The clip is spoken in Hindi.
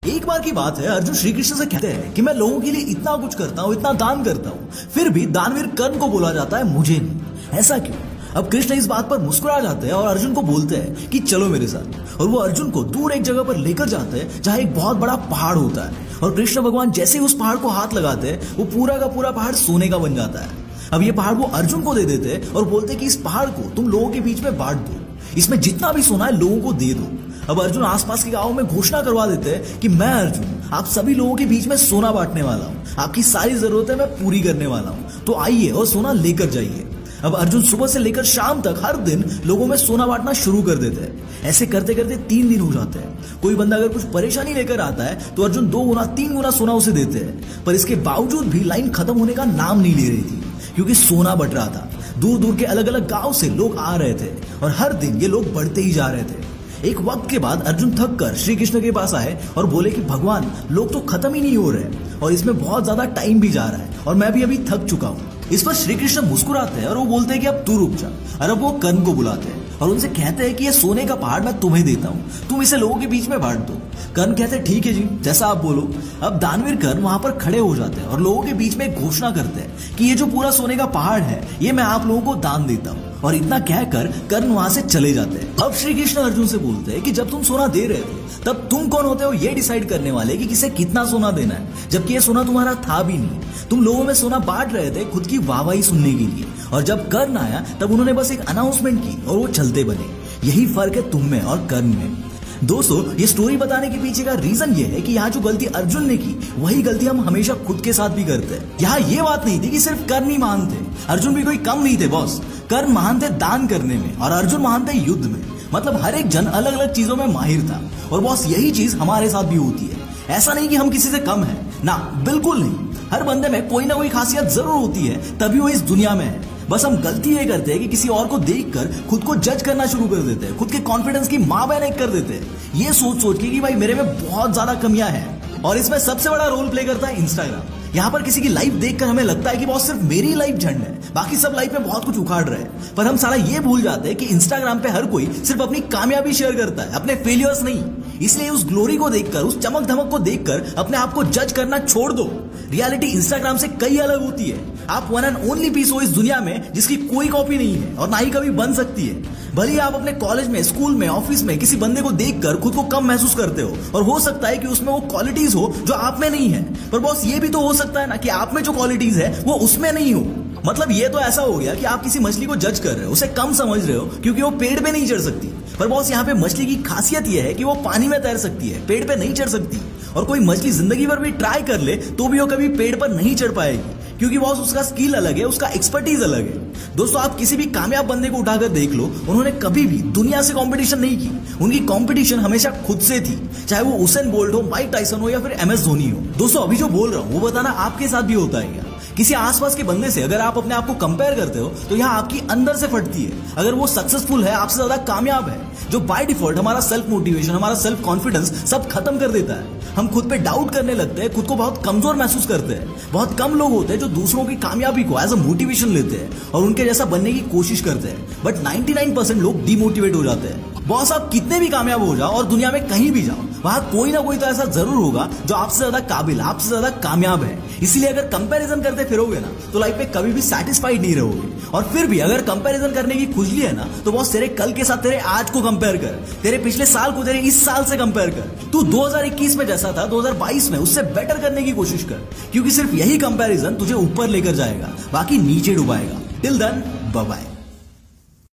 एक बार की बात है, अर्जुन श्री कृष्ण से कहते हैं कि मैं लोगों के लिए इतना कुछ करता हूँ, इतना दान करता हूँ, फिर भी दानवीर कर्ण को बोला जाता है, मुझे नहीं। ऐसा क्यों? अब कृष्ण इस बात पर मुस्कुरा जाते हैं और अर्जुन को बोलते हैं कि चलो मेरे साथ। और वो अर्जुन को दूर एक जगह पर लेकर जाते हैं जहाँ एक बहुत बड़ा पहाड़ होता है। और कृष्ण भगवान जैसे ही उस पहाड़ को हाथ लगाते हैं, वो पूरा का पूरा पहाड़ सोने का बन जाता है। अब ये पहाड़ वो अर्जुन को दे देते हैं और बोलते कि इस पहाड़ को तुम लोगों के बीच में बांट दो, इसमें जितना भी सोना है लोगों को दे दो। अब अर्जुन आसपास के गांवों में घोषणा करवा देते हैं कि मैं अर्जुन आप सभी लोगों के बीच में सोना बांटने वाला हूँ, आपकी सारी जरूरतें मैं पूरी करने वाला हूँ, तो आइए और सोना लेकर जाइए। अब अर्जुन सुबह से लेकर शाम तक हर दिन लोगों में सोना बांटना शुरू कर देते हैं। ऐसे करते करते 3 दिन हो जाते हैं। कोई बंदा अगर कुछ परेशानी लेकर आता है तो अर्जुन 2 गुना 3 गुना सोना उसे देते हैं। पर इसके बावजूद भी लाइन खत्म होने का नाम नहीं ले रही थी, क्योंकि सोना बट रहा था। दूर दूर के अलग अलग गांव से लोग आ रहे थे और हर दिन ये लोग बढ़ते ही जा रहे थे। एक वक्त के बाद अर्जुन थक कर श्री कृष्ण के पास आए और बोले कि भगवान, लोग तो खत्म ही नहीं हो रहे और इसमें बहुत ज्यादा टाइम भी जा रहा है और मैं भी अभी थक चुका हूँ। इस पर श्री कृष्ण मुस्कुराते हैं और वो बोलते हैं कि अब तू रुक जा। और अब वो कर्ण को बुलाते हैं और उनसे कहते हैं कि ये सोने का पहाड़ मैं तुम्हें देता हूँ, तुम इसे लोगों के बीच में बांट दो। कर्ण कहते हैं ठीक है जी, जैसा आप बोलो। अब दानवीर कर्ण वहां पर खड़े हो जाते हैं और लोगों के बीच में एक घोषणा करते हैं कि ये जो पूरा सोने का पहाड़ है ये मैं आप लोगों को दान देता हूँ। और इतना कहकर कर्ण वहां से चले जाते हैं। अब श्री कृष्ण अर्जुन से बोलते हैं कि जब तुम सोना दे रहे थे तब तुम कौन होते हो ये डिसाइड करने वाले कि किसे कितना सोना देना है, जबकि ये सोना तुम्हारा था भी नहीं। तुम लोगों में सोना बांट रहे थे खुद की वाहवाही सुनने के लिए, और जब कर्ण आया तब उन्होंने बस एक अनाउंसमेंट की और वो चलते बने। यही फर्क है तुम में और कर्ण में। दोस्तों, ये स्टोरी बताने के पीछे का रीजन ये है कि यहाँ जो गलती अर्जुन ने की वही गलती हम हमेशा खुद के साथ भी करते हैं। यहाँ ये बात नहीं थी कि सिर्फ कर्ण ही महान थे, अर्जुन भी कोई कम नहीं थे बॉस। कर्ण महान थे दान करने में और अर्जुन महान थे युद्ध में। मतलब हर एक जन अलग अलग चीजों में माहिर था। और बॉस यही चीज हमारे साथ भी होती है। ऐसा नहीं कि हम किसी से कम है ना, बिल्कुल नहीं। हर बंदे में कोई ना कोई खासियत जरूर होती है, तभी वो इस दुनिया में है। बस हम गलती ये करते हैं कि किसी और को देखकर खुद को जज करना शुरू कर देते हैं, खुद के कॉन्फिडेंस की माँ बहन एक कर देते हैं, ये सोच सोच के कि भाई मेरे में बहुत ज्यादा कमियां हैं। और इसमें सबसे बड़ा रोल प्ले करता है इंस्टाग्राम। यहाँ पर किसी की लाइफ देखकर हमें लगता है कि बहुत सिर्फ मेरी लाइफ झंड है, बाकी सब लाइफ में बहुत कुछ उखाड़ रहे हैं। पर हम सारा ये भूल जाते हैं कि इंस्टाग्राम पे हर कोई सिर्फ अपनी कामयाबी शेयर करता है, अपने फेलियर्स नहीं। इसलिए उस ग्लोरी को देखकर, उस चमक धमक को देखकर अपने आप को जज करना छोड़ दो। रियलिटी इंस्टाग्राम से कई अलग होती है। आप वन एंड ओनली पीस हो इस दुनिया में जिसकी कोई कॉपी नहीं है और ना ही कभी बन सकती है। भले आप अपने कॉलेज में, स्कूल में, ऑफिस में किसी बंदे को देखकर खुद को कम महसूस करते हो और हो सकता है कि उसमें वो क्वालिटीज हो जो आप में नहीं है, पर बॉस ये भी तो हो सकता है ना कि आप में जो क्वालिटीज है वो उसमें नहीं हो। मतलब ये तो ऐसा हो गया कि आप किसी मछली को जज कर रहे हो, उसे कम समझ रहे हो क्योंकि वो पेड़ पे नहीं चढ़ सकती। पर बॉस यहाँ पे मछली की खासियत ये है कि वो पानी में तैर सकती है, पेड़ पे नहीं चढ़ सकती। और कोई मछली जिंदगी भर भी ट्राई कर ले तो भी वो कभी पेड़ पर नहीं चढ़ पाएगी, क्योंकि बॉस उसका स्किल अलग है, उसका एक्सपर्टीज अलग है। दोस्तों, आप किसी भी कामयाब बंदे को उठाकर देख लो, उन्होंने कभी भी दुनिया से कंपटीशन नहीं की। उनकी कंपटीशन हमेशा खुद से थी, चाहे वो उसेन बोल्ट हो, माइक टायसन हो या फिर MS धोनी हो। दोस्तों, अभी जो बोल रहा हूं वो बताना आपके साथ भी होता है क्या? किसी आसपास के बंदे से अगर आप अपने आप को कंपेयर करते हो तो यहाँ आपकी अंदर से फटती है। अगर वो सक्सेसफुल है, आपसे ज्यादा कामयाब है, जो बाय डिफॉल्ट हमारा सेल्फ मोटिवेशन, हमारा सेल्फ कॉन्फिडेंस सब खत्म कर देता है। हम खुद पे डाउट करने लगते हैं, खुद को बहुत कमजोर महसूस करते हैं। बहुत कम लोग होते हैं जो दूसरों की कामयाबी को एज अ मोटिवेशन लेते हैं और उनके जैसा बनने की कोशिश करते हैं, बट 99% लोग डिमोटिवेट हो जाते हैं। बॉस, आप कितने भी कामयाब हो जाओ और दुनिया में कहीं भी जाओ, वहां कोई ना कोई तो ऐसा जरूर होगा जो आपसे ज्यादा काबिल, आपसे ज्यादा कामयाब है। इसलिए अगर कंपैरिजन करते फिरोगे ना तो लाइफ में कभी भी सेटिस्फाइड नहीं रहोगे। और फिर भी अगर कंपैरिजन करने की खुजली है ना तो बॉस, तेरे कल के साथ तेरे आज को कंपेयर कर, तेरे पिछले साल को तेरे इस साल से कंपेयर कर। तू 2021 में जैसा था 2022 में उससे बेटर करने की कोशिश कर, क्योंकि सिर्फ यही कंपैरिजन तुझे ऊपर लेकर जाएगा, बाकी नीचे डुबाएगा। Till then, bye bye.